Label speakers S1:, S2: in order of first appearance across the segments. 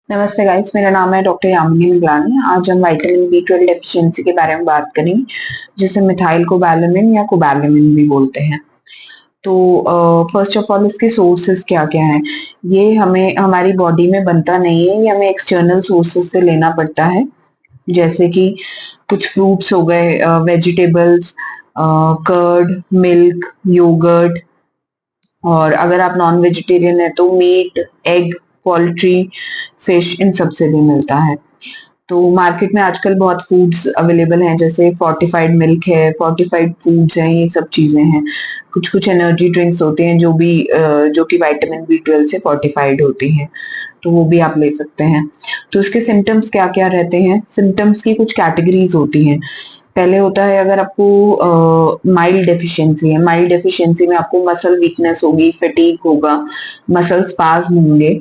S1: नमस्ते गाइस, मेरा नाम है डॉक्टर यामिनी मिगलानी। आज हम विटामिन बी 12 डेफिशिएंसी के बारे में बात करेंगे, जिसे मिथाइल कोबैलामिन या कोबैलामिन भी बोलते हैं। तो फर्स्ट ऑफ ऑल इसके सोर्सेस क्या क्या हैं। ये हमें हमारी बॉडी में बनता नहीं है, ये हमें एक्सटर्नल सोर्सेस से लेना पड़ता है। जैसे कि कुछ फ्रूट्स हो गए, वेजिटेबल्स, कर्ड, मिल्क, योगर्ट। और अगर आप नॉन वेजिटेरियन है तो मीट, एग, पोल्ट्री, फिश, इन सब से भी मिलता है। तो मार्केट में आजकल बहुत फूड्स अवेलेबल हैं, जैसे फोर्टिफाइड मिल्क है, फोर्टिफाइड फूड्स हैं, ये सब चीजें हैं। कुछ कुछ एनर्जी ड्रिंक्स होते हैं जो कि विटामिन बी 12 से फोर्टिफाइड होती हैं, तो वो भी आप ले सकते हैं। तो इसके सिम्टम्स क्या क्या रहते हैं। सिम्टम्स की कुछ कैटेगरीज होती हैं। पहले होता है, अगर आपको माइल्ड डेफिशिएंसी है, माइल्ड डेफिशिएंसी में आपको मसल वीकनेस होगी, फटीग होगा, मसल स्पाज्म होंगे।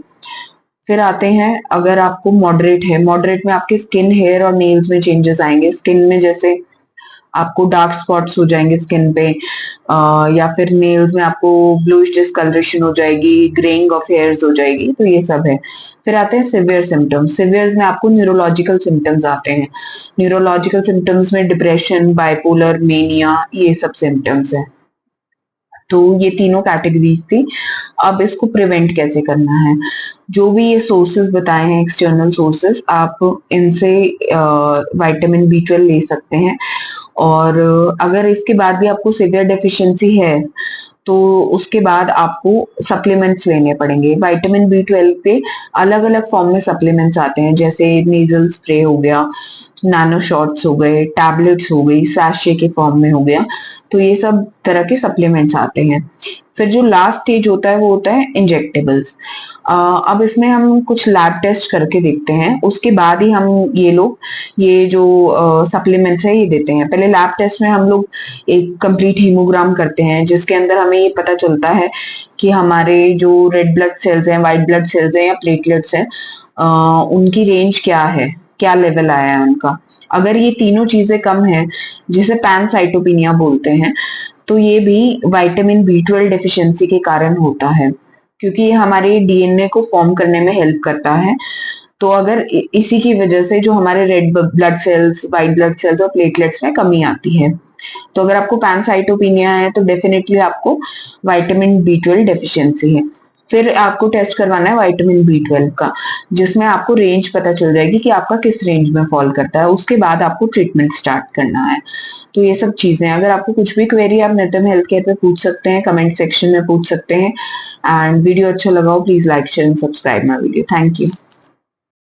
S1: फिर आते हैं, अगर आपको मॉडरेट है, मॉडरेट में आपके स्किन, हेयर और नेल्स में चेंजेस आएंगे। स्किन में जैसे आपको डार्क स्पॉट्स हो जाएंगे स्किन पे, या फिर नेल्स में आपको ब्लूइश डिस्कलरेशन हो जाएगी, ग्रेइंग ऑफ हेयर्स हो जाएगी, तो ये सब है। फिर आते हैं सिवियर सिम्टम्स। सिवियर्स में आपको न्यूरोलॉजिकल सिम्टम्स आते हैं। न्यूरोलॉजिकल सिम्टम्स में डिप्रेशन, बाइपोलर, मेनिया, ये सब सिम्टम्स हैं। तो ये तीनों कैटेगरीज थी। अब इसको प्रिवेंट कैसे करना है। जो भी ये सोर्सेस बताए हैं, एक्सटर्नल सोर्सेस, आप इनसे विटामिन बी 12 ले सकते हैं। और अगर इसके बाद भी आपको सीवियर डेफिशिएंसी है तो उसके बाद आपको सप्लीमेंट्स लेने पड़ेंगे। विटामिन बी 12 के अलग अलग फॉर्म में सप्लीमेंट्स आते हैं, जैसे नेजल स्प्रे हो गया, नैनो शॉट्स हो गए, टैबलेट्स हो गई, सैशे के फॉर्म में हो गया। तो ये सब तरह के सप्लीमेंट्स आते हैं। फिर जो लास्ट स्टेज होता है वो होता है इंजेक्टेबल्स। अब इसमें हम कुछ लैब टेस्ट करके देखते हैं, उसके बाद ही हम ये जो सप्लीमेंट्स है ये देते हैं। पहले लैब टेस्ट में हम लोग एक कंप्लीट हीमोग्राम करते हैं, जिसके अंदर हमें ये पता चलता है कि हमारे जो रेड ब्लड सेल्स हैं, व्हाइट ब्लड सेल्स हैं या प्लेटलेट्स हैं, उनकी रेंज क्या है, क्या लेवल आया है उनका। अगर ये तीनों चीजें कम है, जिसे पैनसाइटोपिनिया बोलते हैं, तो ये भी विटामिन बी 12 डेफिशिएंसी के कारण होता है, क्योंकि ये हमारे डीएनए को फॉर्म करने में हेल्प करता है। तो अगर इसी की वजह से जो हमारे red blood cells, white blood cells और प्लेटलेट्स में कमी आती है, तो अगर आपको पैनसाइटोपिनिया है तो डेफिनेटली आपको विटामिन बी 12 डेफिशिएंसी है। फिर आपको टेस्ट करवाना है विटामिन बी 12 का, जिसमें आपको रेंज पता चल जाएगी कि आपका किस रेंज में फॉल करता है। उसके बाद आपको ट्रीटमेंट स्टार्ट करना है। तो ये सब चीजें, अगर आपको कुछ भी क्वेरी आप नितम हेल्थ केयर पे पूछ सकते हैं, कमेंट सेक्शन में पूछ सकते हैं। एंड वीडियो अच्छा लगा हो, please like, share and subscribe my video. Thank you.